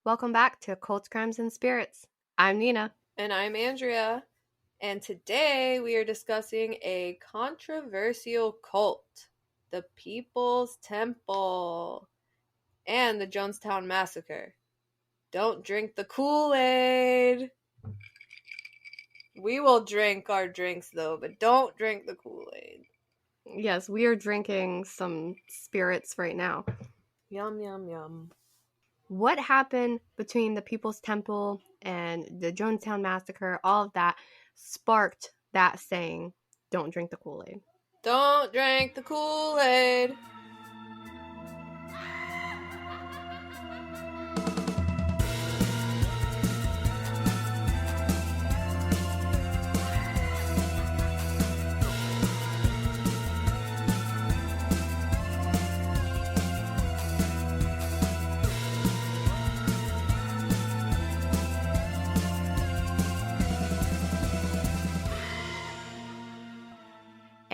Welcome back to Cults, Crimes, and Spirits. I'm Nina. And I'm Andrea. And today we are discussing a controversial cult, the People's Temple, and the Jonestown Massacre. Don't drink the Kool-Aid. We will drink our drinks though, but don't drink the Kool-Aid. Yes, we are drinking some spirits right now. Yum, yum, yum. What happened between the People's Temple and the Jonestown Massacre, all of that sparked that saying, don't drink the Kool-Aid. Don't drink the Kool-Aid.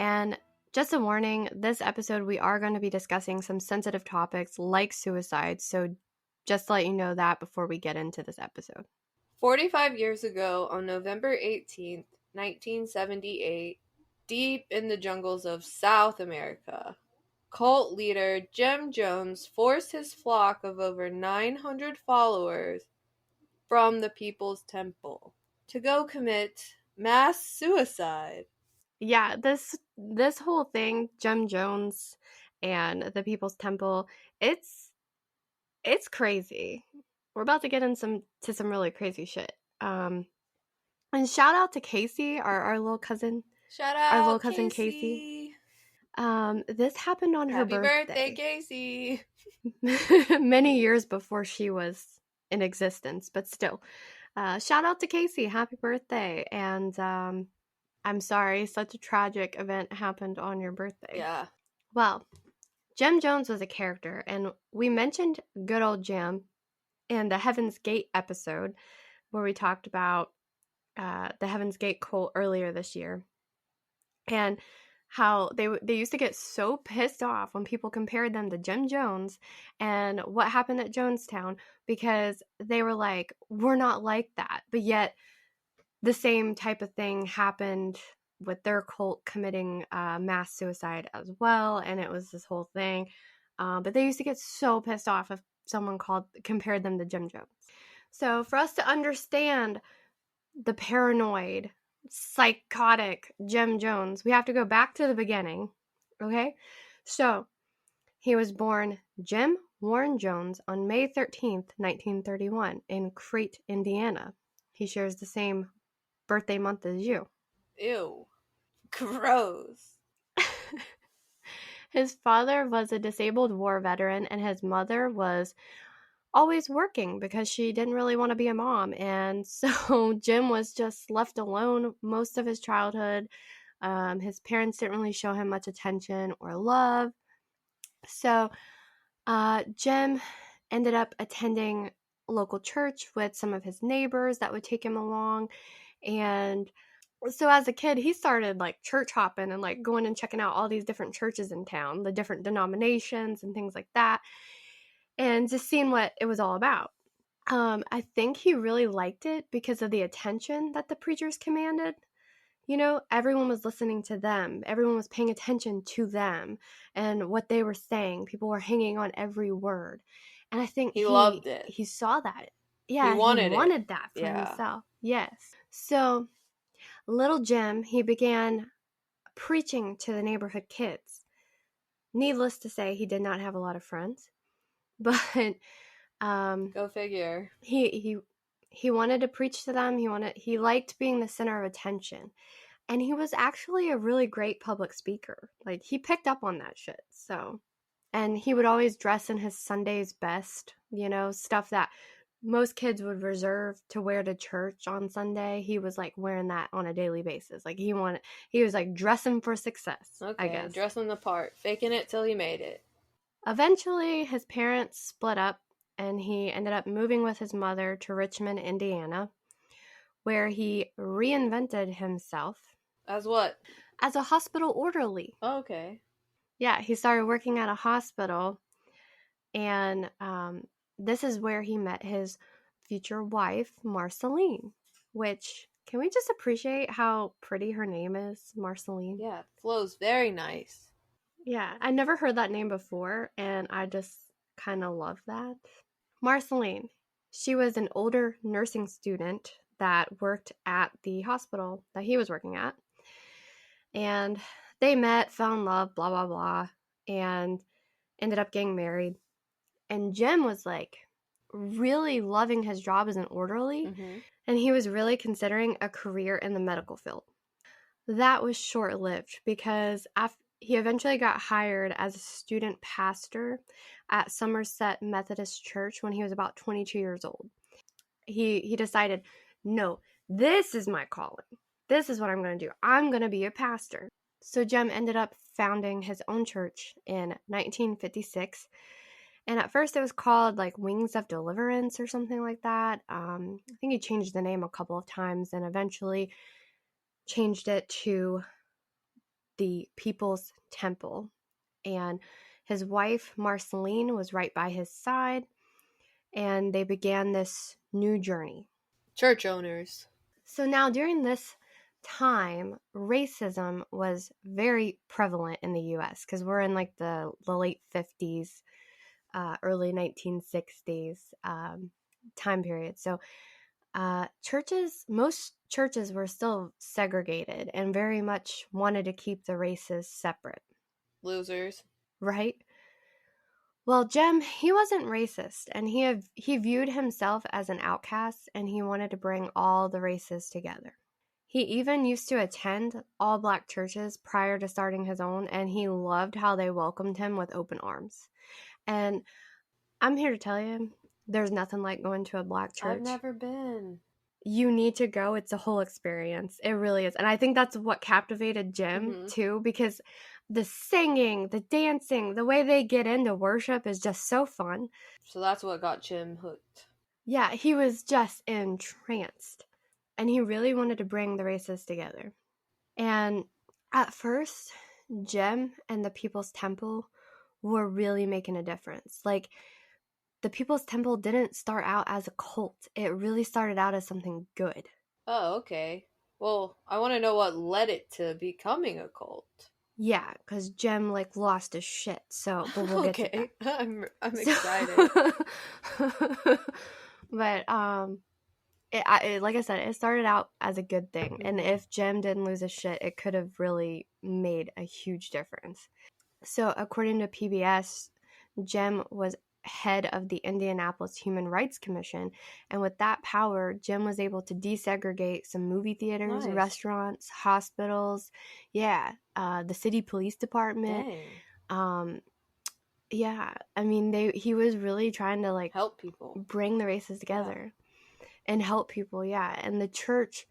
And just a warning, this episode we are going to be discussing some sensitive topics like suicide, so just to let you know that before we get into this episode. 45 years ago, on November 18th, 1978, deep in the jungles of South America, cult leader Jim Jones forced his flock of over 900 followers from the People's Temple to go commit mass suicide. Yeah, this whole thing, Jim Jones and the People's Temple, it's crazy. We're about to get into some really crazy shit. And shout out to Casey, our little cousin. Shout out, our little cousin Casey. This happened on her birthday. Happy birthday, Casey. Many years before she was in existence, but still. Shout out to Casey. Happy birthday. And I'm sorry, such a tragic event happened on your birthday. Yeah. Well, Jim Jones was a character, and we mentioned good old Jim in the Heaven's Gate episode where we talked about the Heaven's Gate cult earlier this year, and how they used to get so pissed off when people compared them to Jim Jones and what happened at Jonestown, because they were like, we're not like that, but yet the same type of thing happened with their cult committing mass suicide as well, and it was this whole thing. But they used to get so pissed off if someone compared them to Jim Jones. So for us to understand the paranoid, psychotic Jim Jones, we have to go back to the beginning, okay? So he was born Jim Warren Jones on May 13th, 1931 in Crete, Indiana. He shares the same birthday month as you. Ew. Gross. His father was a disabled war veteran, and his mother was always working because she didn't really want to be a mom. And so Jim was just left alone most of his childhood. His parents didn't really show him much attention or love. So Jim ended up attending local church with some of his neighbors that would take him along. And so as a kid, he started like church hopping and like going and checking out all these different churches in town, the different denominations and things like that, and just seeing what it was all about. I think he really liked it because of the attention that the preachers commanded. You know, everyone was listening to them. Everyone was paying attention to them and what they were saying. People were hanging on every word. And I think he loved it. He saw that. Yeah, he wanted that for himself. Yes. So little Jim, he began preaching to the neighborhood kids. Needless to say, he did not have a lot of friends, but go figure. He wanted to preach to them. He liked being the center of attention, and he was actually a really great public speaker. Like, he picked up on that shit. So, and he would always dress in his Sunday's best, you know, stuff that most kids would reserve to wear to church on Sunday. He was like wearing that on a daily basis. Like he was like dressing for success. Okay, I guess. Dressing the part, faking it till he made it. Eventually, his parents split up, and he ended up moving with his mother to Richmond, Indiana, where he reinvented himself. As what? As a hospital orderly. Oh, okay. Yeah, he started working at a hospital, and this is where he met his future wife, Marceline, which, can we just appreciate how pretty her name is, Marceline? Yeah, flows very nice. Yeah, I never heard that name before, and I just kind of love that. Marceline, she was an older nursing student that worked at the hospital that he was working at. And they met, fell in love, blah, blah, blah, and ended up getting married. And Jim was like really loving his job as an orderly, and he was really considering a career in the medical field. That was short lived because he eventually got hired as a student pastor at Somerset Methodist Church when he was about 22 years old. He decided, no, this is my calling. This is what I'm going to do. I'm going to be a pastor. So Jem ended up founding his own church in 1956. And at first it was called like Wings of Deliverance or something like that. I think he changed the name a couple of times and eventually changed it to the People's Temple. And his wife, Marceline, was right by his side. And they began this new journey. Church owners. So now during this time, racism was very prevalent in the U.S. because we're in like the late 50s, early 1960s time period. So most churches were still segregated and very much wanted to keep the races separate. Losers. Right? Well, Jem, he wasn't racist, and he viewed himself as an outcast, and he wanted to bring all the races together. He even used to attend all black churches prior to starting his own, and he loved how they welcomed him with open arms. And I'm here to tell you, there's nothing like going to a black church. I've never been. You need to go. It's a whole experience. It really is. And I think that's what captivated Jim, too, because the singing, the dancing, the way they get into worship is just so fun. So that's what got Jim hooked. Yeah, he was just entranced. And he really wanted to bring the races together. And at first, Jim and the People's Temple were really making a difference. Like, the People's Temple didn't start out as a cult. It really started out as something good. Oh, okay. Well, I want to know what led it to becoming a cult. Yeah, because Jem, like, lost his shit, so, but we'll get to that. I'm excited. But, like I said, it started out as a good thing. And if Jem didn't lose his shit, it could have really made a huge difference. So, according to PBS, Jem was head of the Indianapolis Human Rights Commission, and with that power, Jim was able to desegregate some movie theaters, restaurants, hospitals, the city police department. Yeah, I mean, he was really trying to like help people, bring the races together, and help people. Yeah, and the church,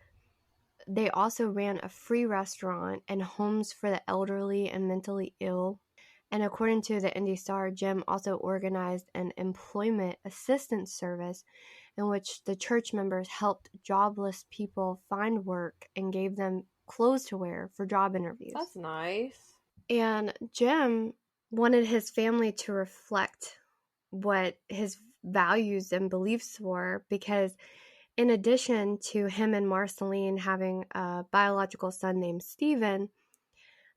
they also ran a free restaurant and homes for the elderly and mentally ill. And according to the Indy Star, Jim also organized an employment assistance service in which the church members helped jobless people find work and gave them clothes to wear for job interviews. That's nice. And Jim wanted his family to reflect what his values and beliefs were, because in addition to him and Marceline having a biological son named Stephen,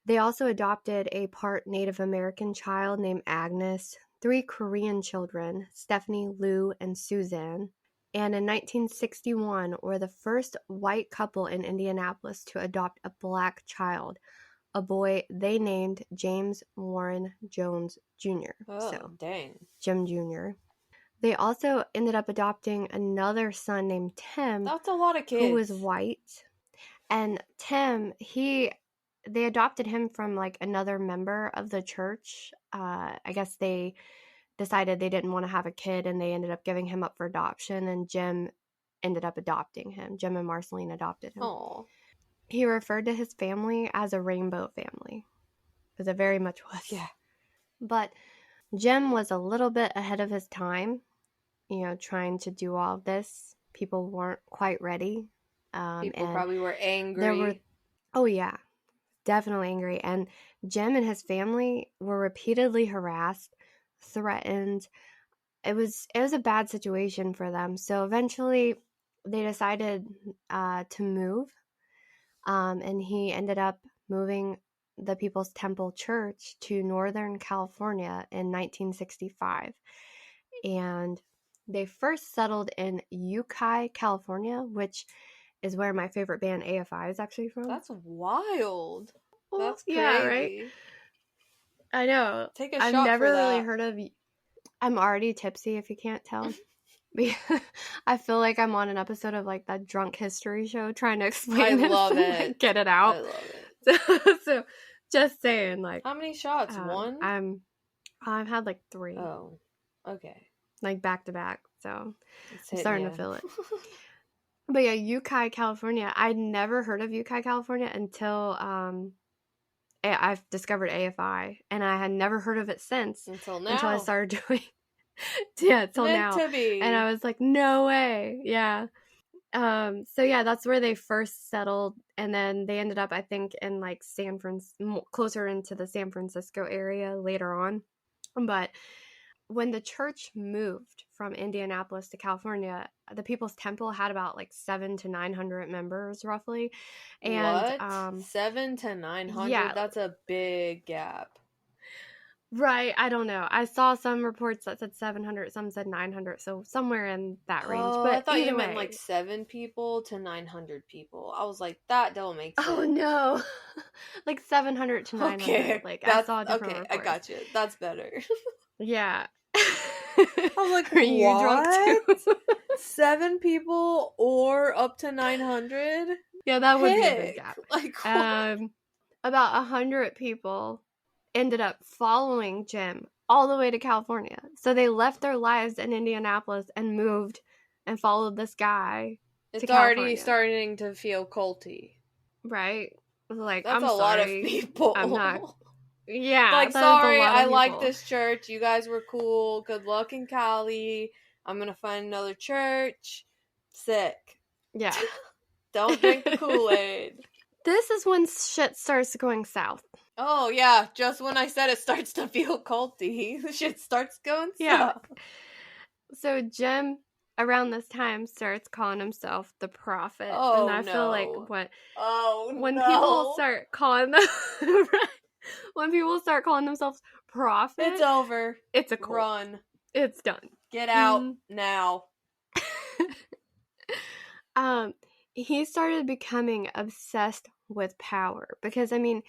they also adopted a part Native American child named Agnes, 3 Korean children, Stephanie, Lou, and Suzanne, and in 1961 were the first white couple in Indianapolis to adopt a black child, a boy they named James Warren Jones Jr. Oh, dang. Jim Jr. They also ended up adopting another son named Tim. That's a lot of kids. Who was white. And Tim, they adopted him from like another member of the church. I guess they decided they didn't want to have a kid, and they ended up giving him up for adoption, and Jim ended up adopting him. Jim and Marceline adopted him. Aww. He referred to his family as a rainbow family, because it very much was. Yeah. But Jim was a little bit ahead of his time, trying to do all of this. People weren't quite ready. People probably were angry. Oh yeah, definitely angry. And Jim and his family were repeatedly harassed, threatened, it was a bad situation for them. So eventually they decided to move, and he ended up moving the People's Temple Church to Northern California in 1965. And they first settled in Ukiah, California, which is where my favorite band AFI is actually from. That's wild. Well, That's crazy. yeah, right? I know. Take a I've shot never for really that. heard of. I'm already tipsy, if you can't tell. I feel like I'm on an episode of like that drunk history show trying to explain this love and it. like, get it out. I love it. So just saying, like, how many shots? One? I've had like 3. Oh, okay. Like back to back. So It's I'm starting to feel it. But yeah, Ukiah, California. I'd never heard of Ukiah, California until I've discovered AFI, and I had never heard of it since until now. Until I started doing. Yeah, till meant now. to be. And I was like, no way. Yeah. So yeah, that's where they first settled, and then they ended up, I think, in like closer into the San Francisco area later on. But when the church moved from Indianapolis to California, the People's Temple had about like 700 to 900 members roughly. And what? 700 to 900? Yeah, that's a big gap. Right, I don't know. I saw some reports that said 700, some said 900, so somewhere in that range. But I thought either you way, meant like 7 people to 900 people. I was like, that don't make sense. Oh no, like 700 to 900. Okay, like I saw different okay. reports. I got you. That's better. Yeah. I was like, are you drunk too? 7 people or up to 900? Yeah, that would be a big gap. Like, what? About 100 people ended up following Jim all the way to California. So they left their lives in Indianapolis and moved and followed this guy. It's already starting to feel culty. Right? Like, that's I'm a sorry. lot of people. I'm not. Yeah. Like, sorry, I like this church. You guys were cool. Good luck in Cali. I'm going to find another church. Sick. Yeah. Don't drink the Kool-Aid. This is when shit starts going south. Oh, yeah. Just when I said it starts to feel culty, the shit starts going south. So Jim, around this time, starts calling himself the prophet. Oh, and I feel like when no. people start calling them... when people start calling themselves prophet... It's over. It's a cult. Run. It's done. Get out now. He started becoming obsessed with power because, I mean,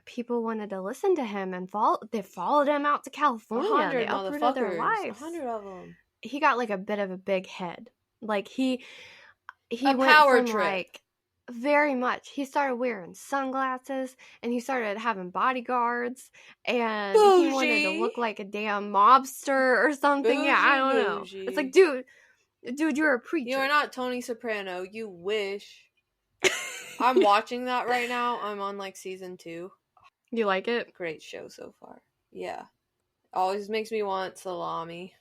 people wanted to listen to him and they followed him out to California. 100 they uprooted their lives. 100 of them. He got like a bit of a big head. Like he a went power from trip. Like very much. He started wearing sunglasses and he started having bodyguards and Bougie. He wanted to look like a damn mobster or something. Bougie, yeah, I don't know. bougie. It's like, dude, you're a preacher. You are not Tony Soprano. You wish. I'm watching that right now. I'm on like season 2. You like it? Great show so far. Yeah. Always makes me want salami.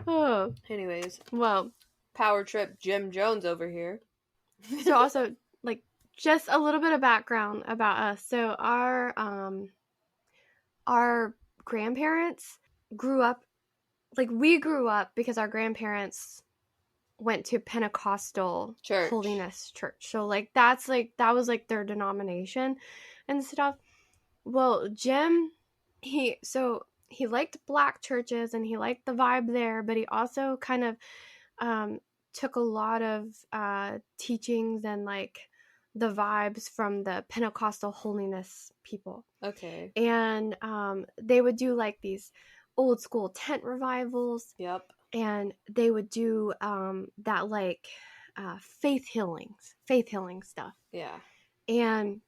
Oh. Anyways. Well. Power trip Jim Jones over here. So also, like, just a little bit of background about us. So our grandparents grew up, like, we grew up because our grandparents went to Pentecostal church. Holiness Church. So, like, that was, like, their denomination and stuff. Well, Jim, he liked black churches and he liked the vibe there, but he also kind of took a lot of teachings and, like, the vibes from the Pentecostal holiness people. Okay. And they would do, like, these old school tent revivals. Yep. And they would do that, like, faith healing stuff. Yeah. And,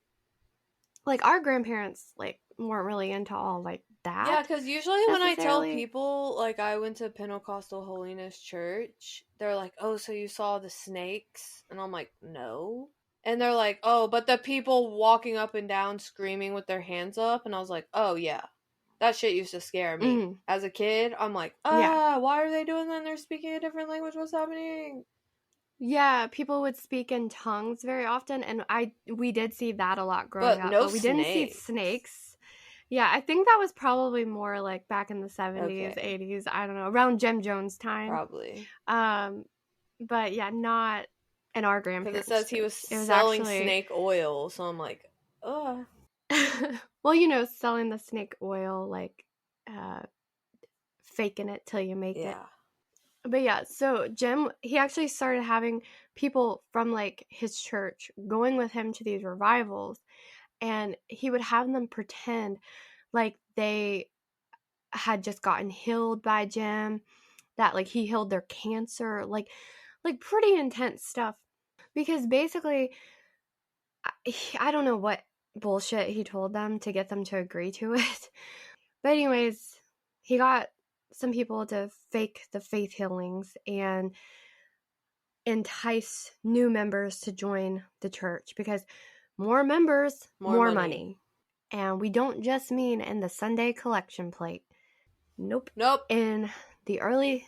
like, our grandparents, like, weren't really into all, like, that. Yeah, because usually when I tell people, like, I went to Pentecostal Holiness Church, they're like, oh, so you saw the snakes? And I'm like, no. And they're like, oh, but the people walking up and down screaming with their hands up. And I was like, oh, yeah. That shit used to scare me. Mm-hmm. As a kid, I'm like, why are they doing that? And they're speaking a different language. What's happening? Yeah, people would speak in tongues very often, and we did see that a lot growing up. No but we didn't see snakes. Yeah, I think that was probably more like back in the 70s, Okay, 80s, I don't know, around Jim Jones time. probably. Um, but yeah, not in our Because it grandparents' says he was days. It was selling actually, snake oil, so I'm like, ugh. well, you know, selling the snake oil, like uh, faking it till you make it. Yeah. But yeah, so Jim, he actually started having people from like his church going with him to these revivals, and he would have them pretend like they had just gotten healed by Jim, that like he healed their cancer, like pretty intense stuff. Because basically, I don't know what bullshit he told them to get them to agree to it. But anyways, he got some people to fake the faith healings and entice new members to join the church, because more members, More more money. money. And we don't just mean in the Sunday collection plate. Nope. Nope. In the early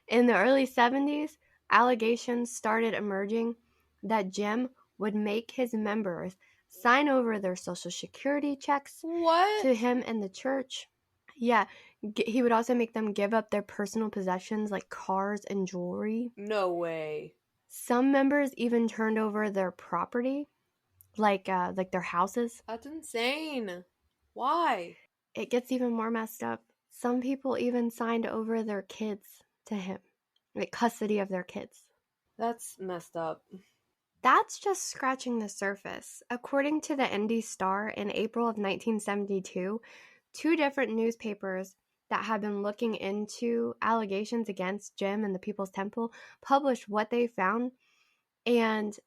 in the early 70s, allegations started emerging that Jim would make his members sign over their social security checks What? to him and the church. Yeah, he would also make them give up their personal possessions like cars and jewelry. No way. Some members even turned over their property, like their houses. That's insane. Why? It gets even more messed up. Some people even signed over their kids to him, like custody of their kids. That's messed up. That's just scratching the surface. According to the Indy Star, in April of 1972, two different newspapers that had been looking into allegations against Jim and the People's Temple published what they found, and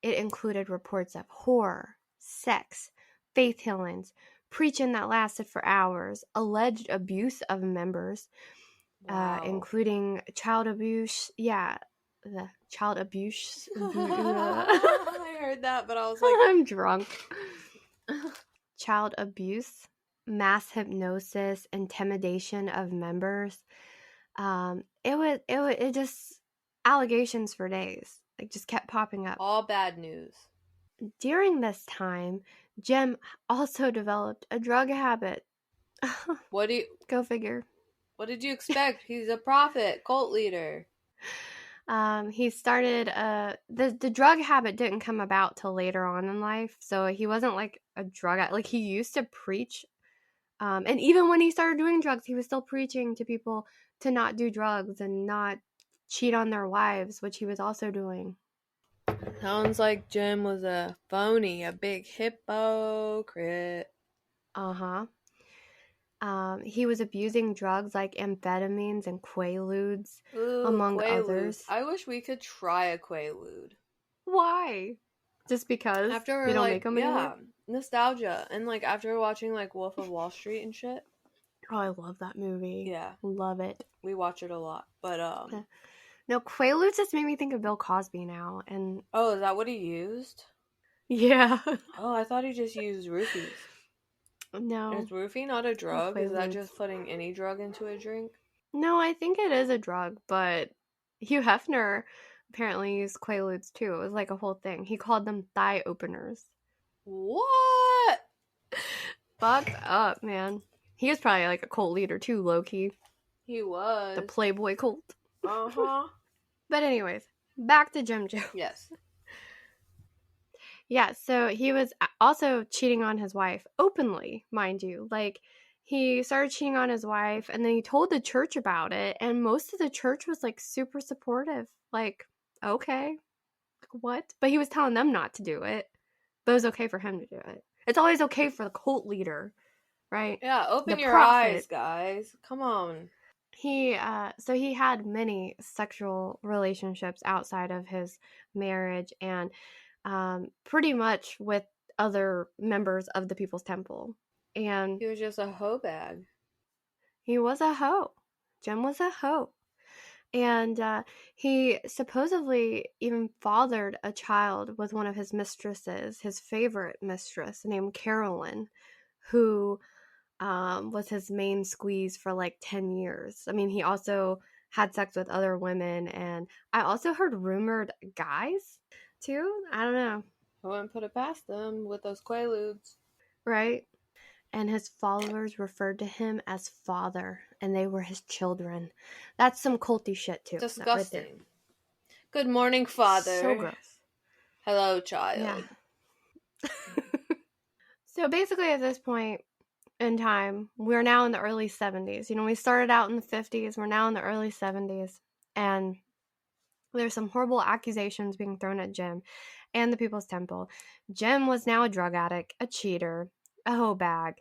it included reports of horror, sex, faith healings, preaching that lasted for hours, alleged abuse of members, Wow. including child abuse. Yeah, the child abuse. I heard that, but I was like, I'm drunk. Child abuse, mass hypnosis, intimidation of members. It just allegations for days. Like just kept popping up. all bad news. During this time, Jim also developed a drug habit. What do you Go figure. what did you expect? He's a prophet, cult leader. He started the drug habit didn't come about till later on in life, so he wasn't like a like he used to preach, and even when he started doing drugs, he was still preaching to people to not do drugs and not cheat on their wives, which he was also doing. Sounds like Jim was a phony, a big hypocrite. Uh-huh. He was abusing drugs like amphetamines and quaaludes, Ooh, among Quaaludes. others. I wish we could try a Quaalude. Why? Just because After they don't make like, them anymore? yeah, nostalgia. And like after watching like Wolf of Wall Street and shit. Oh, I love that movie. Yeah, Love it. we watch it a lot. But Yeah. No, Quaaludes just made me think of Bill Cosby now, and oh, is that what he used? yeah. Oh, I thought he just used roofies. No, Is roofie not a drug? Is that Quaaludes. just putting any drug into a drink? No, I think it is a drug, but Hugh Hefner apparently used Quaaludes too. It was like a whole thing. He called them thigh openers. What? Fucked up, man. He was probably like a cult leader too, low key. He The was. Playboy cult. Uh-huh. But anyways, back to Jim Jones. Yes. Yeah, so he was also cheating on his wife openly, mind you. Like he started cheating on his wife and then he told the church about it, and most of the church was like super supportive. Like, okay. Like, what? But he was telling them not to do it. But it was okay for him to do it. It's always okay for the cult leader, right? Yeah, The open your prophet. eyes, guys. Come on. So he had many sexual relationships outside of his marriage, and pretty much with other members of the People's Temple. And He was just a hoe bag. he was a hoe. Jim was a hoe. And he supposedly even fathered a child with one of his mistresses, his favorite mistress named Carolyn, who was his main squeeze for like 10 years. I mean, he also had sex with other women, and I also heard rumored guys too. I don't know. I wouldn't put it past them with those Quaaludes. Right? and his followers referred to him as father, and they were his children. That's some culty shit too, that right there. Disgusting. Good morning, So father. gross. Hello, Yeah. child. So basically, at this point in time, we're now in the early 70s. We started out in the 50s, we're now in the early 70s, and there's some horrible accusations being thrown at Jim and the People's Temple. Jim was now a drug addict, a cheater, a hoe bag,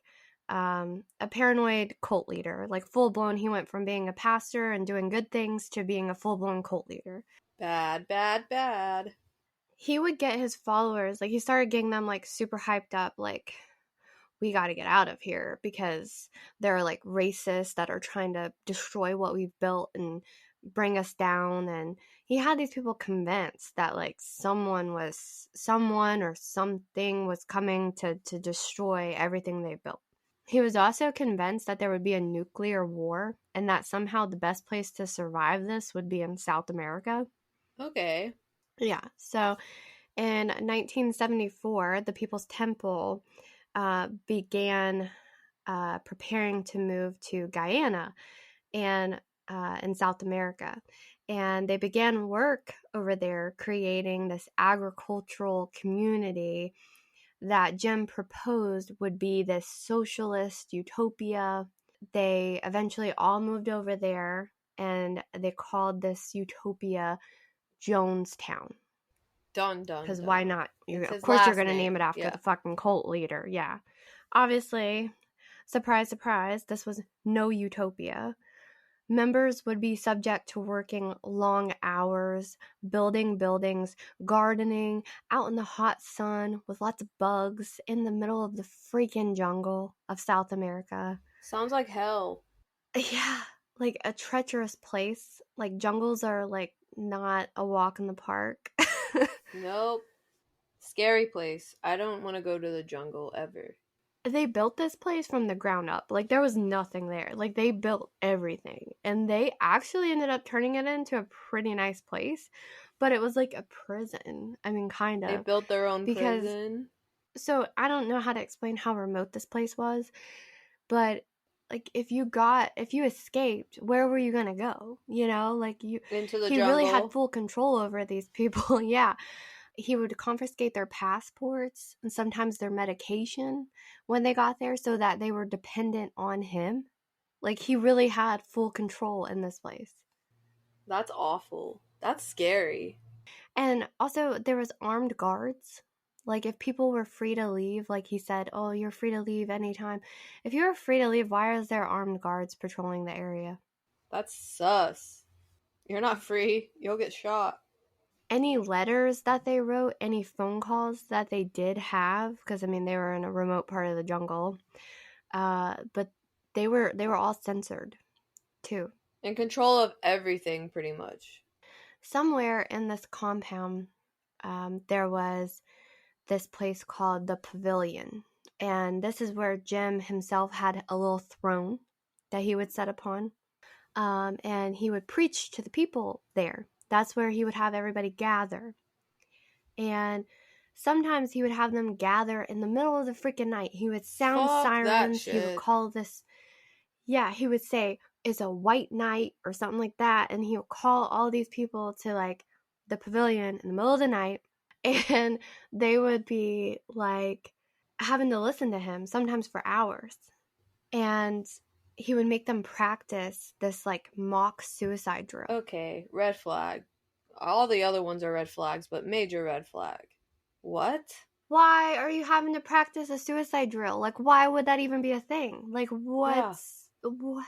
a paranoid cult leader. Like, full blown, he went from being a pastor and doing good things to being a full blown cult leader. Bad, bad, bad. He would get his followers, like, he started getting them, like, super hyped up, like, we got to get out of here because there are, like, racists that are trying to destroy what we've built and bring us down. And he had these people convinced that, like, someone or something was coming to destroy everything they built. He was also convinced that there would be a nuclear war and that somehow the best place to survive this would be in South America. Okay. Yeah. So in 1974, the People's Temple began preparing to move to Guyana and in South America. And they began work over there creating this agricultural community that Jim proposed would be this socialist utopia. They eventually all moved over there and they called this utopia Jonestown. Dun, dun, Because why dun. not? It's Of his course, you're last going to name it name. after Yeah. the fucking cult leader. Yeah. Obviously, surprise, surprise, this was no utopia. Members would be subject to working long hours, building buildings, gardening, out in the hot sun with lots of bugs in the middle of the freaking jungle of South America. Sounds like hell. Yeah, like a treacherous place. Like, jungles are like not a walk in the park. Nope. Scary place. I don't want to go to the jungle ever. They built this place from the ground up. Like, there was nothing there. Like, they built everything. And they actually ended up turning it into a pretty nice place. But it was like a prison. I mean, kind They of. built their own Because, prison. so I don't know how to explain how remote this place was. But, like, if you escaped, where were you going to go? Like, Into the he really had jungle. full control over these people. Yeah. He would confiscate their passports and sometimes their medication when they got there so that they were dependent on him. Like, he really had full control in this place. That's awful. That's scary. And also, there was armed guards. Like, if people were free to leave, like he said, oh, you're free to leave anytime. If you were free to leave, why is there armed guards patrolling the area? That's sus. You're not free. You'll get shot. Any letters that they wrote, any phone calls that they did have, because I mean they were in a remote part of the jungle, but they were all censored too. In control of everything, pretty much. Somewhere in this compound, there was this place called the Pavilion, and this is where Jim himself had a little throne that he would sit upon, and he would preach to the people there. That's where he would have everybody gather. And sometimes he would have them gather in the middle of the freaking night. He would sound Fuck that sirens. He would shit. call this, yeah, he would say, it's a white night or something like that. And he would call all these people to, like, the pavilion in the middle of the night. And they would be, like, having to listen to him, sometimes for hours. And he would make them practice this, like, mock suicide drill. Okay, red flag. All the other ones are red flags, but major red flag. What? Why are you having to practice a suicide drill? Like, why would that even be a thing? Like, Yeah. what?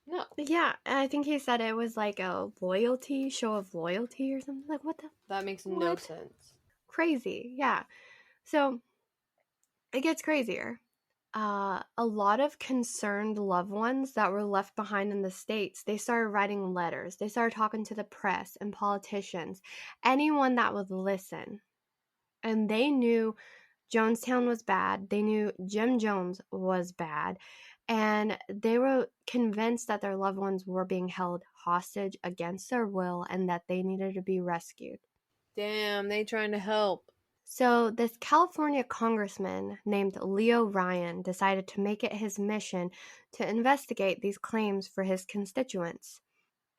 No. Yeah, and I think he said it was like a show of loyalty or something. Like, what the? That makes no What? sense. Crazy. Yeah. So it gets crazier. A lot of concerned loved ones that were left behind in the States, they started writing letters. They started talking to the press and politicians, anyone that would listen. And they knew Jonestown was bad. They knew Jim Jones was bad. And they were convinced that their loved ones were being held hostage against their will and that they needed to be rescued. Damn, they trying to help. So this California congressman named Leo Ryan decided to make it his mission to investigate these claims for his constituents.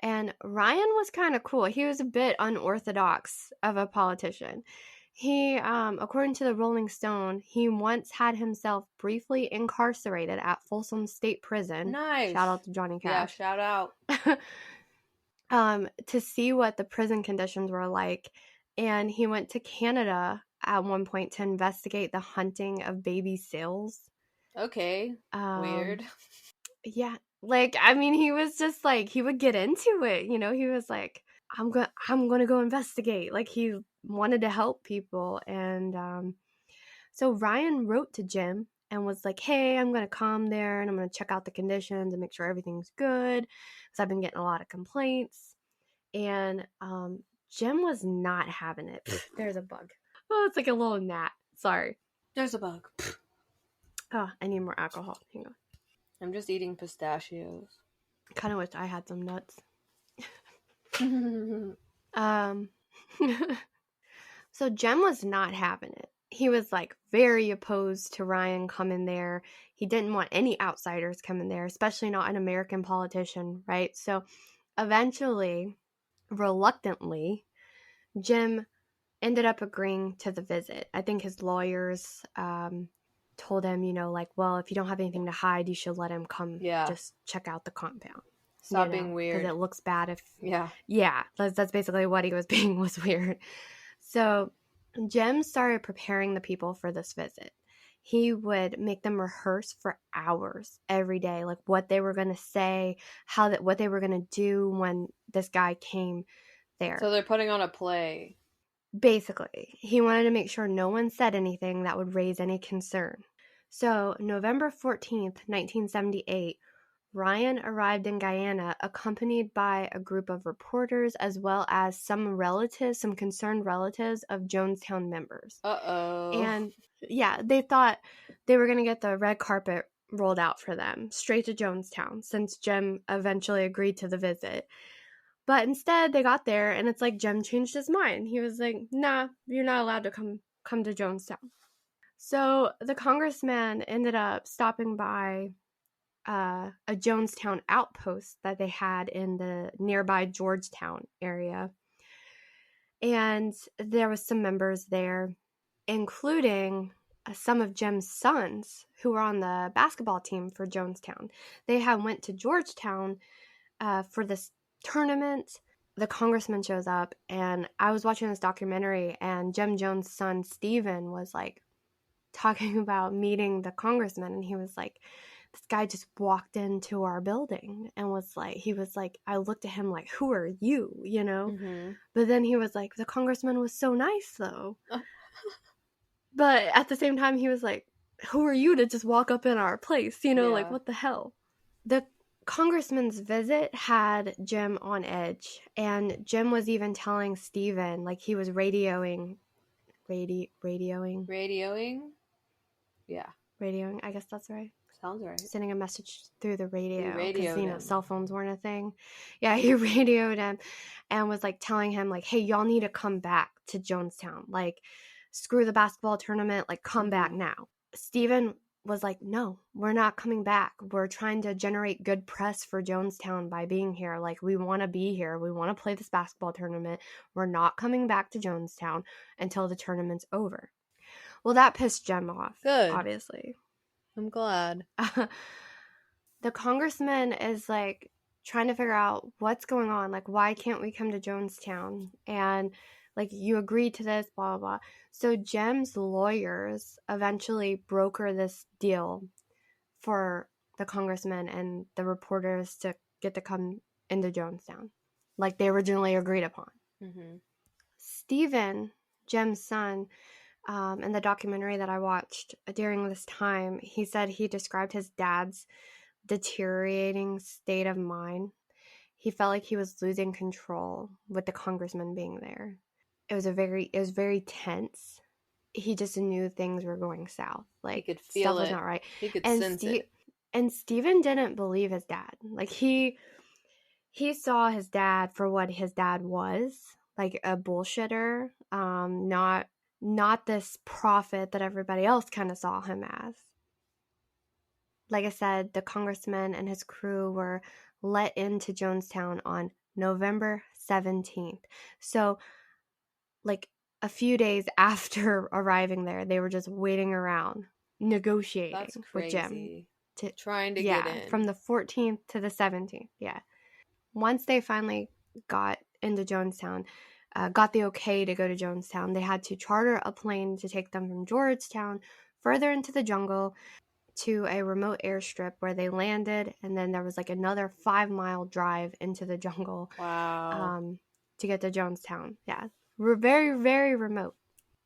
And Ryan was kind of cool. He was a bit unorthodox of a politician. He, according to the Rolling Stone, he once had himself briefly incarcerated at Folsom State Prison. Shout Nice. out to Johnny Yeah, Cash. shout out. To see what the prison conditions were like. And he went to Canada at one point to investigate the hunting of baby seals. Okay. Weird. Yeah. Like, I mean, he was just like, he would get into it, you know, he was like, I'm going to go investigate. Like, he wanted to help people. And so Ryan wrote to Jim and was like, hey, I'm going to come there and I'm going to check out the conditions and make sure everything's good, because I've been getting a lot of complaints. And Jim was not having it. There's a bug. Oh, it's like a little gnat. Sorry. There's a bug. Oh, I need more alcohol. Hang on. I'm just eating pistachios. Kind of wish I had some nuts. So Jem was not having it. He was like very opposed to Ryan coming there. He didn't want any outsiders coming there, especially not an American politician, right? So eventually, reluctantly, Jim ended up agreeing to the visit. I think his lawyers told him, you know, like, well, if you don't have anything to hide, you should let him come just check out the compound. Stop being weird. Because it looks bad if... Yeah, that's basically what he was being, was weird. So Jem started preparing the people for this visit. He would make them rehearse for hours every day, like what they were going to say, what they were going to do when this guy came there. So they're putting on a play. Basically, he wanted to make sure no one said anything that would raise any concern. So November 14th, 1978, Ryan arrived in Guyana accompanied by a group of reporters as well as some concerned relatives of Jonestown members. Uh-oh. And yeah, they thought they were going to get the red carpet rolled out for them straight to Jonestown, since Jem eventually agreed to the visit. But instead, they got there, and it's like Jem changed his mind. He was like, nah, you're not allowed to come to Jonestown. So the congressman ended up stopping by a Jonestown outpost that they had in the nearby Georgetown area. And there was some members there, including some of Jem's sons who were on the basketball team for Jonestown. They had went to Georgetown for this tournament. The congressman shows up, and I was watching this documentary, and Jem Jones' son Steven was like talking about meeting the congressman, and he was like, this guy just walked into our building and was like, I looked at him like, who are you, you know? Mm-hmm. But then he was like, the congressman was so nice though. But at the same time, he was like, who are you to just walk up in our place, you know? Like, what the hell? The congressman's visit had Jim on edge, and Jim was even telling Steven, like, he was radioing. Yeah, radioing, I guess that's right. Sounds right. Sending a message through the radio, because, you know, cell phones weren't a thing. Yeah, he radioed him and was like telling him like, hey, y'all need to come back to Jonestown, like, screw the basketball tournament, like, come back now. Steven was like, no, we're not coming back. We're trying to generate good press for Jonestown by being here. Like, we want to be here. We want to play this basketball tournament. We're not coming back to Jonestown until the tournament's over. Well, that pissed Jem off. Good. Obviously. I'm glad. The congressman is like trying to figure out what's going on. Like, why can't we come to Jonestown? And like, you agreed to this, blah, blah, blah. So Jem's lawyers eventually broker this deal for the congressman and the reporters to get to come into Jonestown, like they originally agreed upon. Mm-hmm. Steven, Jem's son, in the documentary that I watched during this time, he said he described his dad's deteriorating state of mind. He felt like he was losing control with the congressman being there. It was very tense. He just knew things were going south. Like, he could feel stuff it. Was not right. He could sense it. And Steven didn't believe his dad. Like, he saw his dad for what his dad was, like a bullshitter, not not this prophet that everybody else kind of saw him as. Like I said, the congressman and his crew were let into Jonestown on November 17th. So, like a few days after arriving there, they were just waiting around, That's negotiating with Jim. crazy. Trying to get Yeah, in. from the 14th to the 17th. Yeah. Once they finally got into Jonestown, got the okay to go to Jonestown, they had to charter a plane to take them from Georgetown further into the jungle to a remote airstrip where they landed, and then there was like another 5-mile drive into the jungle Wow. to get to Jonestown. Yeah, we're very, very remote.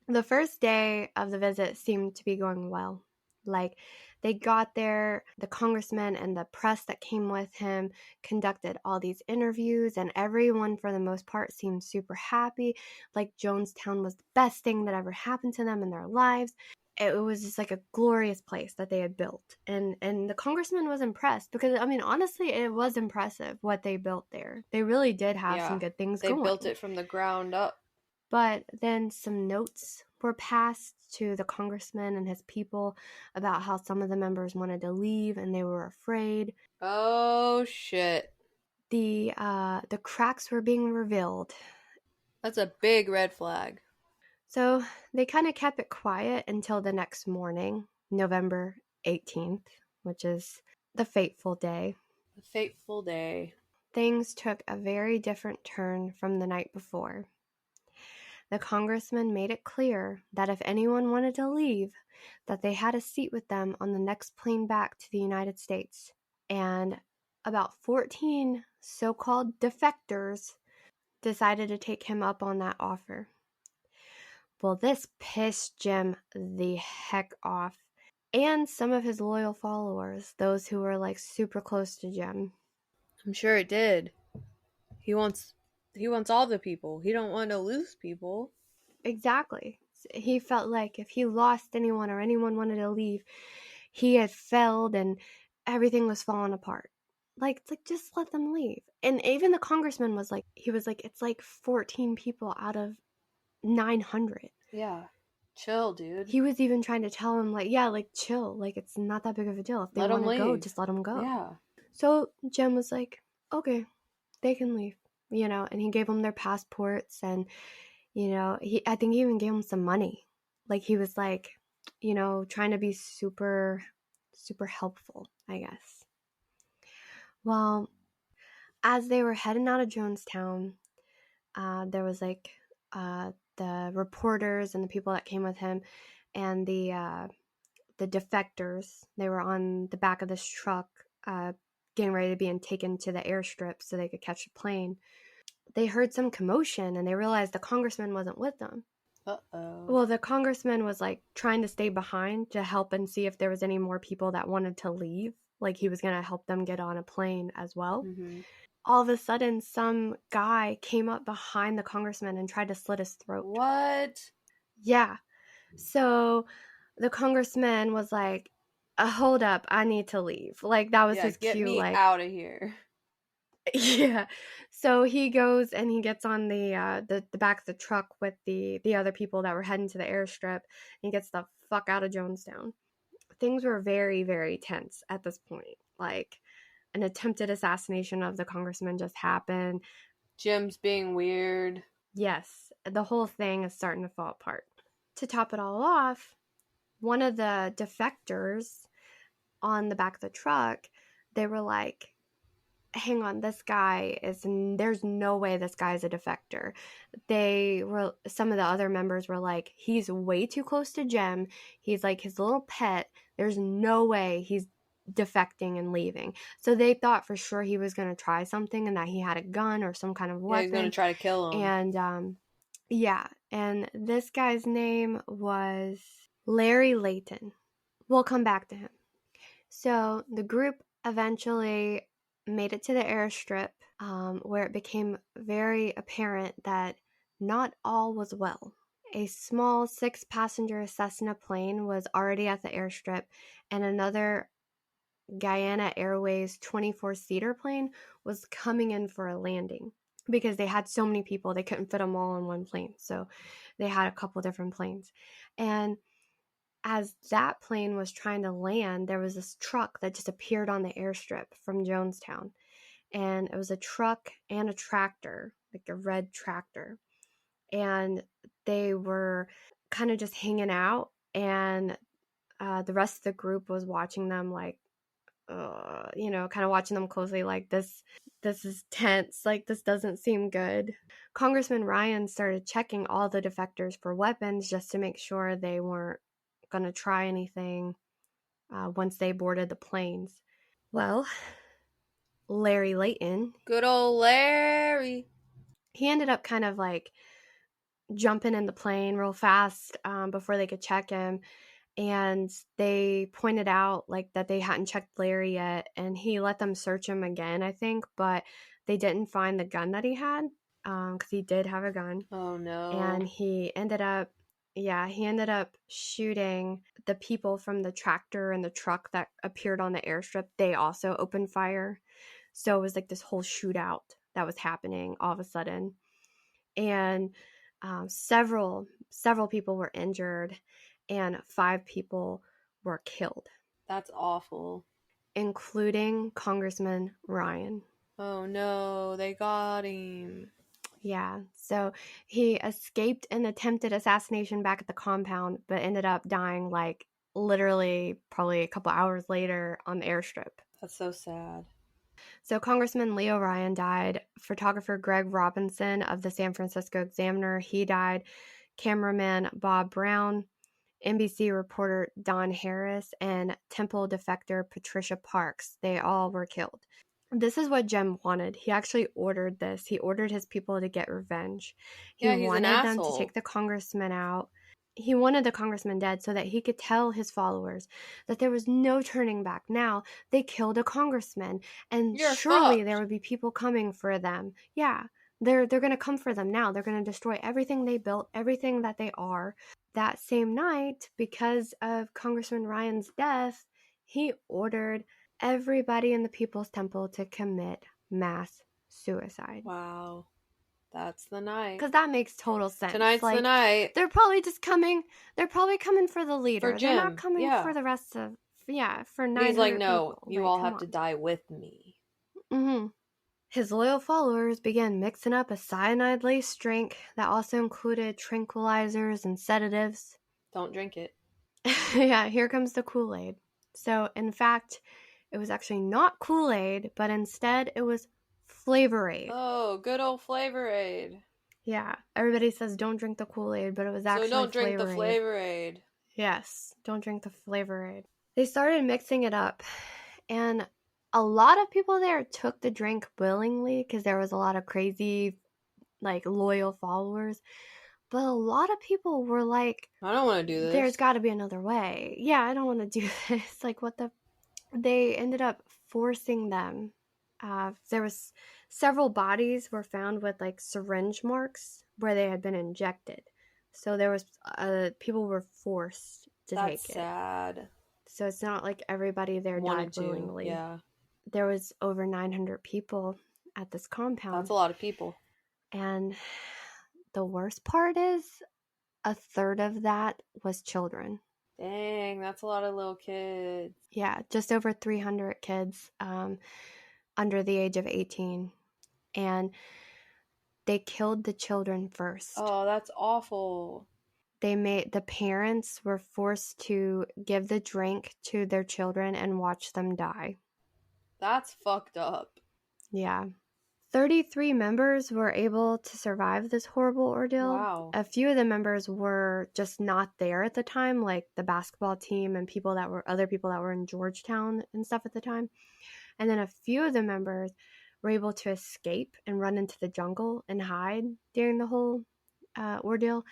The first day of the visit seemed to be going well. Like, they got there, the congressman and the press that came with him conducted all these interviews, and everyone, for the most part, seemed super happy. Like, Jonestown was the best thing that ever happened to them in their lives. It was just like a glorious place that they had built. And the congressman was impressed because, I mean, honestly, it was impressive what they built there. They really did have some Yeah. good things They going. built it from the ground up. But then some notes were passed to the congressman and his people about how some of the members wanted to leave and they were afraid. Oh shit. The cracks were being revealed. That's a big red flag. So they kind of kept it quiet until the next morning, November 18th, which is the fateful day. A fateful day. Things took a very different turn from the night before. The congressman made it clear that if anyone wanted to leave, that they had a seat with them on the next plane back to the United States. And about 14 so-called defectors decided to take him up on that offer. Well, this pissed Jim the heck off, and some of his loyal followers, those who were like super close to Jim. I'm sure it did. He wants all the people. He don't want to lose people. Exactly. He felt like if he lost anyone or anyone wanted to leave, he had failed and everything was falling apart. Like just let them leave. And even the congressman was like, it's like 14 people out of 900. Yeah. Chill, dude. He was even trying to tell him, like, yeah, like, chill. Like, it's not that big of a deal. If they want to go, just let them go. Yeah. So Jem was like, okay, they can leave, and he gave them their passports and, I think he even gave them some money. Like, he was like, trying to be super, super helpful, I guess. Well, as they were heading out of Jonestown, there was like the reporters and the people that came with him and the defectors. They were on the back of this truck getting ready to be taken to the airstrip so they could catch a plane. They heard some commotion and they realized the congressman wasn't with them. Uh-oh. Well, the congressman was like trying to stay behind to help and see if there was any more people that wanted to leave. Like he was going to help them get on a plane as well. Mm-hmm. All of a sudden, some guy came up behind the congressman and tried to slit his throat. What? Yeah. So the congressman was like, hold up, I need to leave. Like, that was his cue. Get me like, out of here. Yeah. So he goes and he gets on the back of the truck with the other people that were heading to the airstrip, and he gets the fuck out of Jonestown. Things were very, very tense at this point. Like, an attempted assassination of the congressman just happened. Jim's being weird. Yes, the whole thing is starting to fall apart. To top it all off, one of the defectors on the back of the truck, they were like, hang on, there's no way this guy's a defector. Some of the other members were like, he's way too close to Jem. He's like his little pet. There's no way he's defecting and leaving. So they thought for sure he was going to try something and that he had a gun or some kind of weapon. Yeah, he's going to try to kill him. And and this guy's name was Larry Layton. We'll come back to him. So the group eventually made it to the airstrip, where it became very apparent that not all was well. A small 6-passenger Cessna plane was already at the airstrip, and another Guyana Airways 24-seater plane was coming in for a landing. because they had so many people, they couldn't fit them all on one plane. So they had a couple different planes. And as that plane was trying to land, there was this truck that just appeared on the airstrip from Jonestown. And it was a truck and a tractor, like a red tractor. And they were kind of just hanging out. And the rest of the group was watching them like, kind of watching them closely like this is tense, like this doesn't seem good. Congressman Ryan started checking all the defectors for weapons just to make sure they weren't going to try anything once they boarded the planes. Well, Larry Layton, Good old Larry. he ended up kind of like jumping in the plane real fast before they could check him. And they pointed out like that they hadn't checked Larry yet, and he let them search him again, I think, but they didn't find the gun that he had because he did have a gun. Oh no. And he ended up shooting the people from the tractor and the truck that appeared on the airstrip. They also opened fire. So it was like this whole shootout that was happening all of a sudden. And several people were injured and 5 people were killed. That's awful. Including Congressman Ryan. Oh no, they got him. Yeah, so he escaped an attempted assassination back at the compound, but ended up dying like literally probably a couple hours later on the airstrip. That's so sad. So Congressman Leo Ryan died. Photographer Greg Robinson of the San Francisco Examiner, he died. Cameraman Bob Brown, NBC reporter Don Harris, and Temple defector Patricia Parks, they all were killed. This is what Jem wanted. He actually ordered this. He ordered his people to get revenge. He wanted them to take the congressman out. He wanted the congressman dead so that he could tell his followers that there was no turning back. Now, they killed a congressman, and You're surely fucked. there would be people coming for them. Yeah, they're going to come for them now. They're going to destroy everything they built, everything that they are. That same night, because of Congressman Ryan's death, he ordered everybody in the People's Temple to commit mass suicide. Wow. That's the night. Because that makes total sense. Tonight's like, the night. They're probably coming for the leader. For Jim. They're not coming for the rest of, for 900 He's like, no, people. you all have to die with me. Mm-hmm. His loyal followers began mixing up a cyanide-laced drink that also included tranquilizers and sedatives. Don't drink it. Yeah, here comes the Kool-Aid. So, in fact, it was actually not Kool-Aid, but instead it was Flavor Aid. Oh, good old Flavor Aid. Yeah, everybody says don't drink the Kool-Aid, but it was actually So don't drink Flavor the Aid. Flavor Aid. Yes, don't drink the Flavor Aid. They started mixing it up, and a lot of people there took the drink willingly because there was a lot of crazy, like, loyal followers. But a lot of people were like, I don't want to do this. There's got to be another way. Yeah, I don't want to do this. Like, what the... They ended up forcing them. There was several bodies were found with like syringe marks where they had been injected. So there was people were forced to take it. That's sad. So it's not like everybody there died willingly. Yeah. There was over 900 people at this compound. That's a lot of people. And the worst part is a third of that was children. Dang, that's a lot of little kids. Yeah, just over 300 kids under the age of 18. And they killed the children first. Oh, that's awful. The parents were forced to give the drink to their children and watch them die. That's fucked up. Yeah. 33 members were able to survive this horrible ordeal. Wow. A few of the members were just not there at the time, like the basketball team and other people that were in Georgetown and stuff at the time. And then a few of the members were able to escape and run into the jungle and hide during the whole ordeal.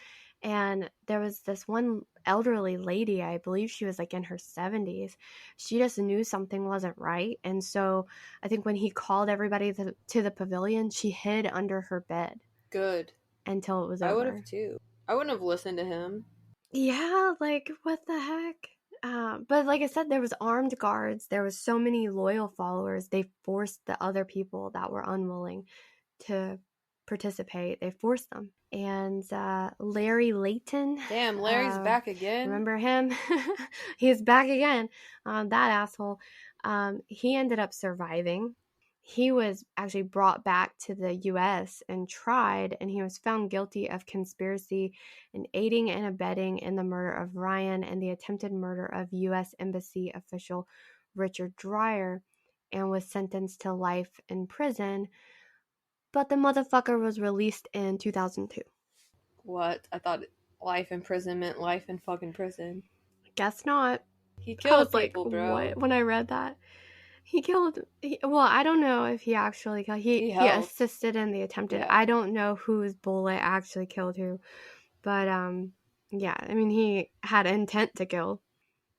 And there was this one elderly lady, I believe she was like in her 70s. She just knew something wasn't right. And so I think when he called everybody to the pavilion, she hid under her bed. Good. Until it was over. I would have too. I wouldn't have listened to him. Yeah, like what the heck? But like I said, there was armed guards. There was so many loyal followers. They forced the other people that were unwilling to participate. They forced them. And Larry Layton. Damn, Larry's back again. Remember him? He's back again. That asshole. He ended up surviving. He was actually brought back to the U.S. and tried, and he was found guilty of conspiracy and aiding and abetting in the murder of Ryan and the attempted murder of U.S. Embassy official Richard Dreier, and was sentenced to life in prison. But the motherfucker was released in 2002. What? I thought life in prison meant life in fucking prison. Guess not. He I killed was people, like, bro. what? When I read that. Well, I don't know if he actually killed. He helped. assisted in the attempted. Yeah. I don't know whose bullet actually killed who. But, yeah, I mean, he had intent to kill.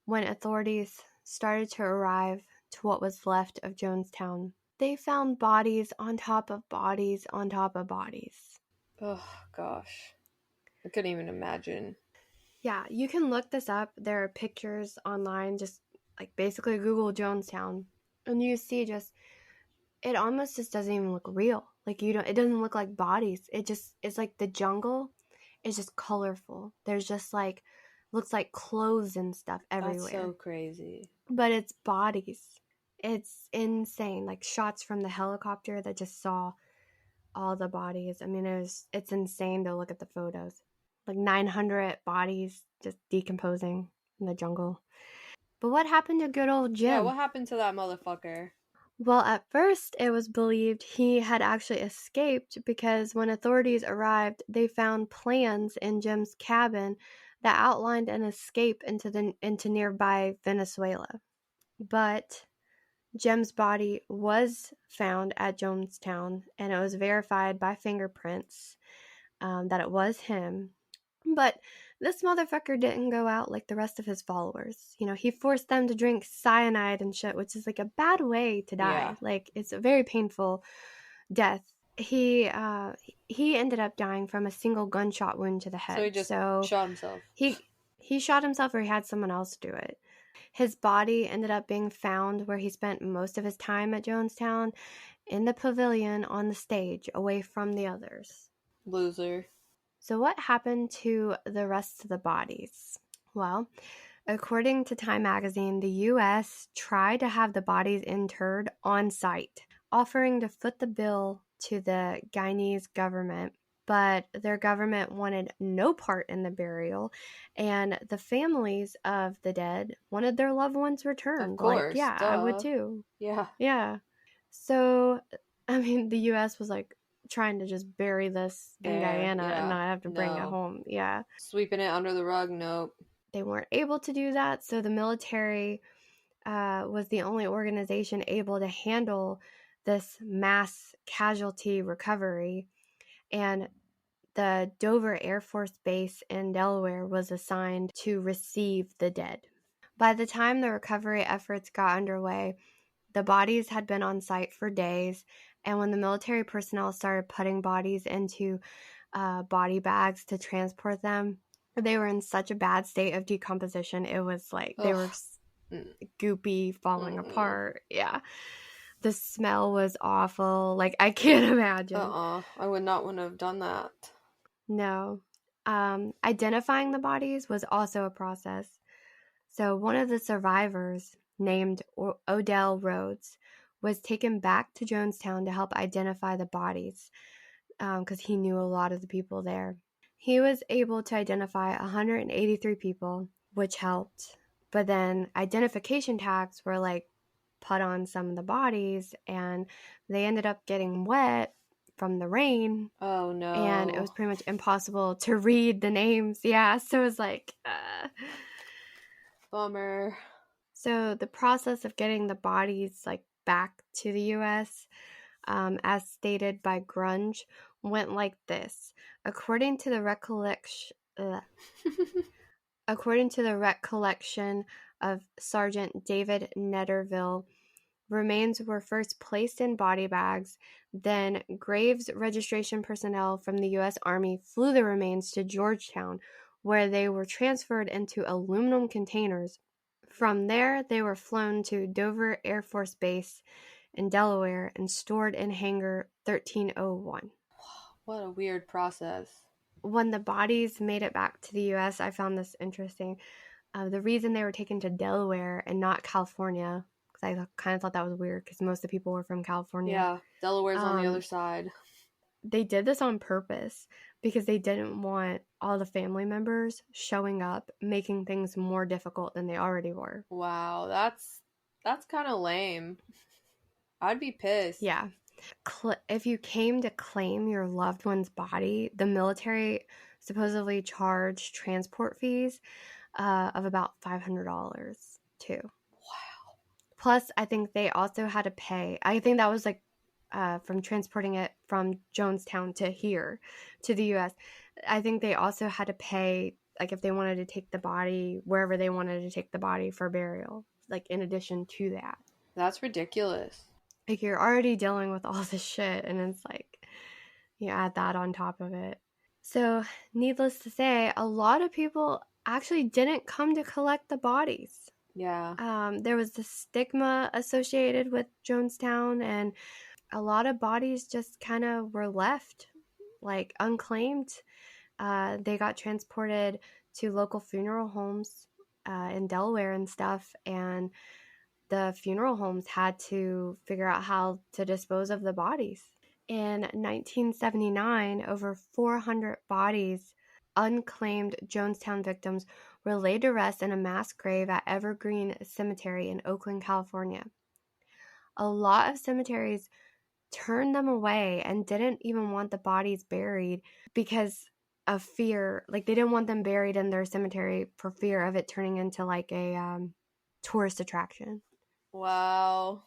When authorities started to arrive to what was left of Jonestown, they found bodies on top of bodies on top of bodies. Oh, gosh. I couldn't even imagine. Yeah, you can look this up. There are pictures online, just like basically Google Jonestown, and you see just, it almost just doesn't even look real. Like, it doesn't look like bodies. It's like the jungle is just colorful. There's just like, looks like clothes and stuff everywhere. That's so crazy. But it's bodies. It's insane. Like shots from the helicopter that just saw all the bodies. I mean, it's insane to look at the photos. Like 900 bodies just decomposing in the jungle. But what happened to good old Jim? Yeah, what happened to that motherfucker? Well, at first, it was believed he had actually escaped because when authorities arrived, they found plans in Jim's cabin that outlined an escape into nearby Venezuela. But Jim's body was found at Jonestown, and it was verified by fingerprints that it was him. But this motherfucker didn't go out like the rest of his followers. You know, he forced them to drink cyanide and shit, which is like a bad way to die. Yeah. Like, it's a very painful death. He ended up dying from a single gunshot wound to the head. So he just shot himself. He shot himself, or he had someone else do it. His body ended up being found where he spent most of his time at Jonestown, in the pavilion on the stage, away from the others. Loser. So what happened to the rest of the bodies? Well, according to Time magazine, the U.S. tried to have the bodies interred on site, offering to foot the bill to the Guyanese government, but their government wanted no part in the burial, and the families of the dead wanted their loved ones returned. Of course. Like, yeah, duh. I would too. Yeah. Yeah. So, I mean, the U.S. was like trying to just bury this in Guyana and not have to bring it home. Yeah. Sweeping it under the rug, nope. They weren't able to do that, so the military was the only organization able to handle this mass casualty recovery, and the Dover Air Force Base in Delaware was assigned to receive the dead. By the time the recovery efforts got underway, the bodies had been on site for days, and when the military personnel started putting bodies into body bags to transport them, they were in such a bad state of decomposition. It was like they were goopy, falling apart. Yeah. The smell was awful. Like, I can't imagine. I would not want to have done that. No. Identifying the bodies was also a process. So one of the survivors, named Odell Rhodes, was taken back to Jonestown to help identify the bodies because he knew a lot of the people there. He was able to identify 183 people, which helped. But then identification tags were like put on some of the bodies, and they ended up getting wet from the rain. Oh no. And it was pretty much impossible to read the names. Yeah, so it was like bummer. So the process of getting the bodies like back to the US, as stated by Grunge, went like this. According to the recollection of Sergeant David Netterville, remains were first placed in body bags. Then Graves registration personnel from the U.S. Army flew the remains to Georgetown, where they were transferred into aluminum containers. From there, they were flown to Dover Air Force Base in Delaware and stored in Hangar 1301. What a weird process. When the bodies made it back to the US, I found this interesting. The reason they were taken to Delaware and not California, because I kind of thought that was weird because most of the people were from California. Yeah, Delaware's on the other Um, side. they did this on purpose because they didn't want all the family members showing up, making things more difficult than they already were. Wow, that's kind of lame. I'd be pissed. Yeah. If you came to claim your loved one's body, the military supposedly charged transport fees of about $500 too. Wow. Plus, I think they also had to pay. I think that was like from transporting it from Jonestown to here, to the U.S. I think they also had to pay, like if they wanted to take the body wherever they wanted to take the body for burial, like in addition to that. That's ridiculous. Like you're already dealing with all this shit, and it's like you add that on top of it. So, needless to say, a lot of people actually didn't come to collect the bodies. Yeah. There was the stigma associated with Jonestown, and a lot of bodies just kind of were left like unclaimed. They got transported to local funeral homes in Delaware and stuff, and the funeral homes had to figure out how to dispose of the bodies. In 1979, over 400 bodies, unclaimed Jonestown victims, were laid to rest in a mass grave at Evergreen Cemetery in Oakland, California. A lot of cemeteries turned them away and didn't even want the bodies buried because of fear. Like they didn't want them buried in their cemetery for fear of it turning into like a tourist attraction. Wow.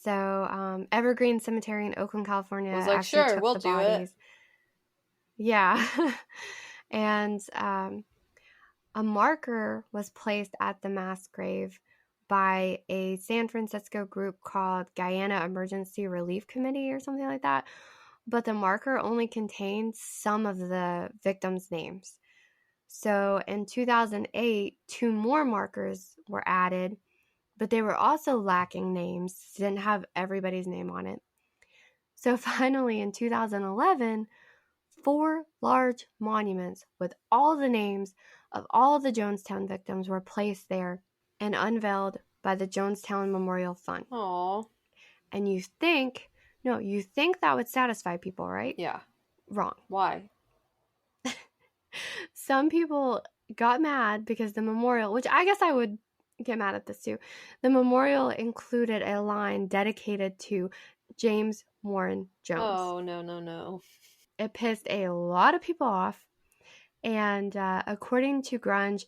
So Evergreen Cemetery in Oakland, California Was like, actually sure, took we'll the do it. bodies. Yeah. And a marker was placed at the mass grave by a San Francisco group called Guyana Emergency Relief Committee or something like that. But the marker only contained some of the victims' names. So in 2008, 2 more markers were added, but they were also lacking names, didn't have everybody's name on it. So finally in 2011, 4 large monuments with all the names of all of the Jonestown victims were placed there and unveiled by the Jonestown Memorial Fund. Aw. And you think that would satisfy people, right? Yeah. Wrong. Why? Some people got mad because the memorial, which I guess I would get mad at this too, the memorial included a line dedicated to James Warren Jones. Oh, no, no, no. It pissed a lot of people off. And according to Grunge,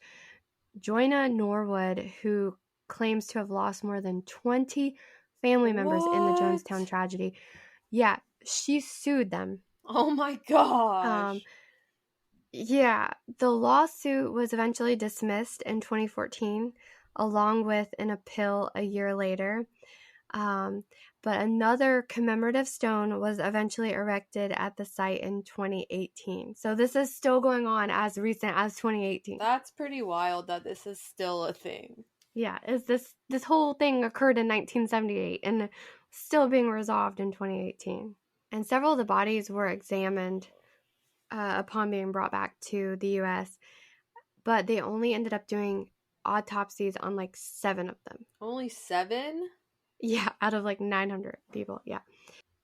Joyna Norwood, who claims to have lost more than 20 family members in the Jonestown What? tragedy, yeah, she sued them. Oh my gosh. Yeah, the lawsuit was eventually dismissed in 2014, along with an appeal a year later. But another commemorative stone was eventually erected at the site in 2018. So this is still going on as recent as 2018. That's pretty wild that this is still a thing. Yeah, is this whole thing occurred in 1978 and still being resolved in 2018. And several of the bodies were examined upon being brought back to the U.S., but they only ended up doing autopsies on like 7 of them. Only 7? Yeah, out of like 900 people. Yeah.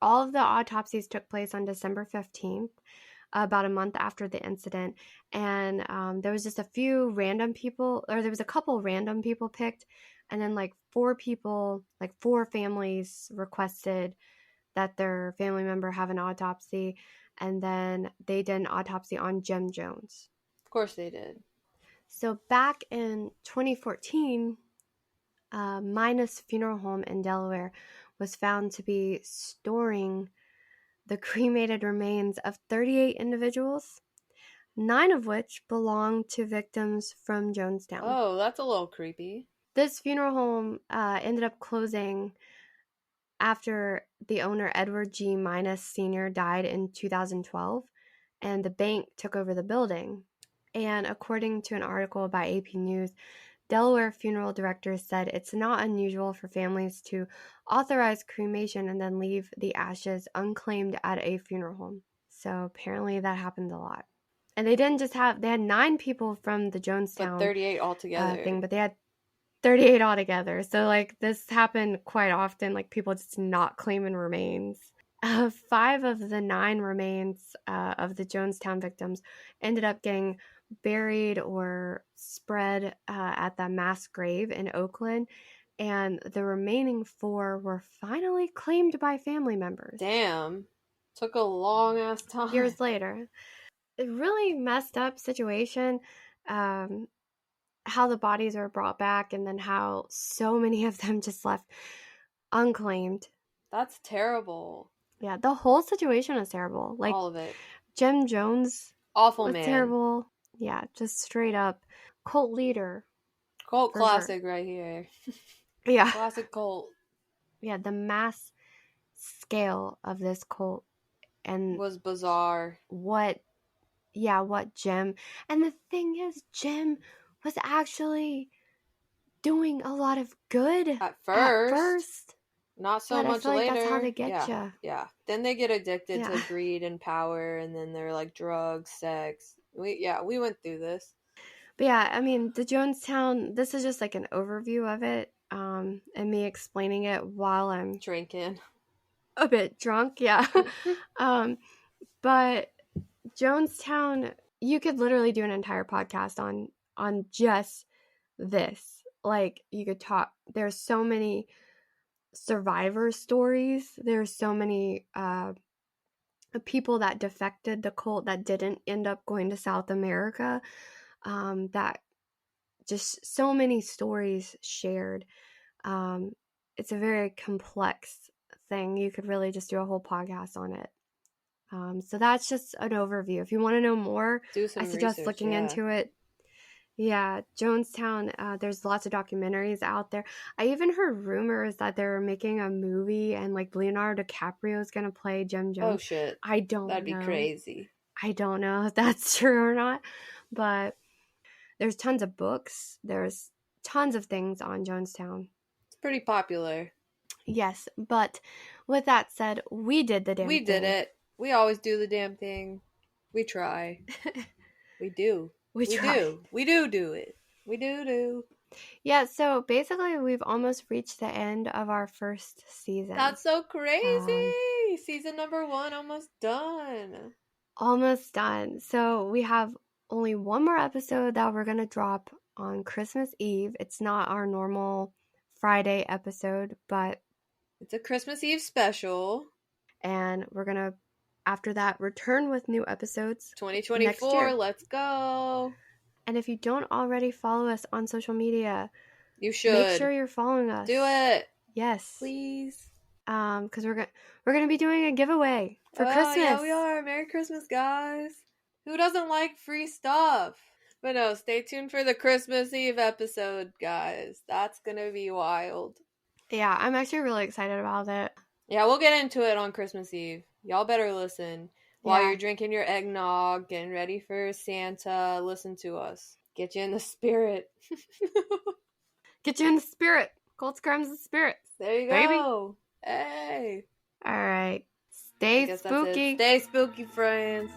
All of the autopsies took place on December 15th, about a month after the incident. And there was just a few random people, or there was a couple random people picked. And then like 4 people, like 4 families requested that their family member have an autopsy. And then they did an autopsy on Jem Jones. Of course they did. So back in 2014, Minus Funeral Home in Delaware was found to be storing the cremated remains of 38 individuals, 9 of which belonged to victims from Jonestown. Oh, that's a little creepy. This funeral home ended up closing after the owner, Edward G. Minus Sr., died in 2012, and the bank took over the building. And according to an article by AP News, Delaware funeral directors said it's not unusual for families to authorize cremation and then leave the ashes unclaimed at a funeral home. So apparently that happened a lot. And they didn't just have, they had 9 people from the Jonestown But 38 altogether. thing, but they had 38 altogether. So, like, this happened quite often, like, people just not claiming remains. 5 of the 9 remains of the Jonestown victims ended up getting buried or spread at the mass grave in Oakland, and the remaining 4 were finally claimed by family members. Damn. Took a long ass time. Years later. A really messed up situation. How the bodies were brought back and then how so many of them just left unclaimed. That's terrible. Yeah, the whole situation was terrible. Like, all of it. Jim Jones Awful was man. terrible. Yeah, just straight up cult leader. Cult for classic sure. right here. Yeah. Classic cult. Yeah, the mass scale of this cult and Was bizarre. what Jim. And the thing is, Jim was actually doing a lot of good At first. Not so but much I feel like later. that's how they get yeah. you. Yeah. Then they get addicted Yeah. to greed and power, and then they're like drugs, sex. We went through this. But yeah, I mean, the Jonestown, this is just like an overview of it, and me explaining it while I'm Drinking. a bit drunk, yeah. But Jonestown, you could literally do an entire podcast on just this. Like, you could talk, there's so many survivor stories, there's so many people that defected the cult that didn't end up going to South America, that just so many stories shared. It's a very complex thing. You could really just do a whole podcast on it. So that's just an overview. If you want to know more, Do some I suggest research, looking into it. Yeah, Jonestown, there's lots of documentaries out there. I even heard rumors that they're making a movie and like Leonardo DiCaprio is going to play Jim Jones. Oh shit. I don't That'd know. be crazy. I don't know if that's true or not, but there's tons of books. There's tons of things on Jonestown. It's pretty popular. Yes, but with that said, we did the damn thing. We did it. We always do the damn thing. We try. We do. We try. Do. We do it. We do. Yeah, so basically we've almost reached the end of our first season. That's so crazy. Season number 1 almost done. Almost done. So we have only one more episode that we're going to drop on Christmas Eve. It's not our normal Friday episode, but it's a Christmas Eve special. And we're going to, after that, return with new episodes. 2024, next year. Let's go. And if you don't already follow us on social media, you should. Make sure you're following us. Do it. Yes. Please. Because we're gonna be doing a giveaway for Christmas. Yeah, we are. Merry Christmas, guys. Who doesn't like free stuff? But no, stay tuned for the Christmas Eve episode, guys. That's gonna be wild. Yeah, I'm actually really excited about it. Yeah, we'll get into it on Christmas Eve. Y'all better listen. While you're drinking your eggnog, getting ready for Santa, listen to us. Get you in the spirit. Get you in the spirit. Cold Crimes and Spirits. There you go. Baby. Hey. All right. Stay spooky. Stay spooky, friends.